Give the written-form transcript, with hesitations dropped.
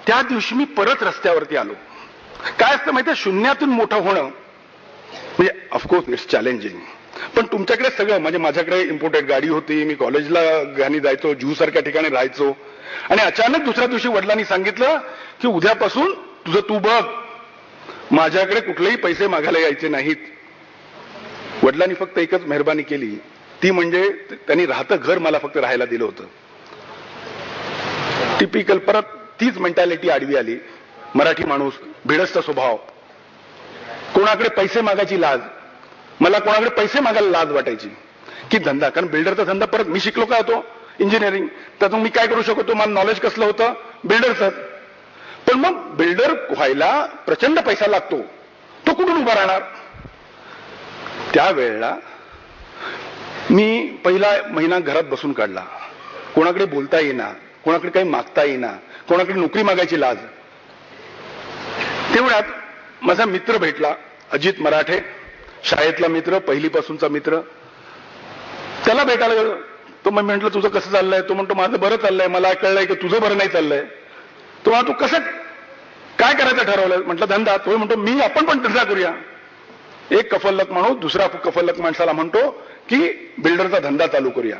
त्या दिवशी मी परत रस्त्यावरती आलो. काय असतं माहितीये, शून्यातून मोठं होणं म्हणजे ऑफकोर्स इट्स चॅलेंजिंग, पण तुमच्याकडे सगळं म्हणजे माझ्याकडे इम्पोर्टेड गाडी होती, मी कॉलेजला गाणी जायचो, जू सारख्या ठिकाणी राहायचो, आणि अचानक दुसऱ्या दिवशी वडिलांनी सांगितलं की उद्यापासून तुझं तू बघ, माझ्याकडे कुठलेही पैसे मागायला यायचे नाहीत. वडिलांनी फक्त एकच मेहरबानी केली, ती म्हणजे त्यांनी राहतं घर मला फक्त राहायला दिलं होतं. टिपिकल परत तीच मेंटॅलिटी आडवी आली. मराठी माणूस, भिडस्त स्वभाव, कोणाकडे पैसे मागायची लाज. मला कोणाकडे पैसे मागायला लाज वाटायची की धंदा, कारण बिल्डरचा धंदा, परत मी शिकलो काय होतो इंजिनिअरिंग, त्यातून मी काय करू शकतो, मला नॉलेज कसलं होतं बिल्डरचं. पण मग बिल्डर व्हायला प्रचंड पैसा लागतो, तो कुठून उभा राहणार. त्यावेळेला मी पहिला महिना घरात बसून काढला. कोणाकडे बोलता येईना, कोणाकडे काही मागता येईना, कोणाकडे नोकरी मागायची लाज. तेवढ्यात माझा मित्र भेटला, अजित मराठे, शाळेतला मित्र, पहिलीपासूनचा मित्र. त्याला भेटायला गेलो. तो मी म्हटलं तुझं कसं चाललंय. तो म्हणतो माझं बरं चाललंय. मला कळलंय की तुझं बरं नाही चाललंय. तो म्हणतो कसं काय करायचं ठरवलंय. म्हटलं धंदा. तो म्हणतो आपण पण धंदा करूया. एक कफल्लक माणूस दुसरा कफल्लक माणसाला म्हणतो की बिल्डरचा धंदा चालू करूया.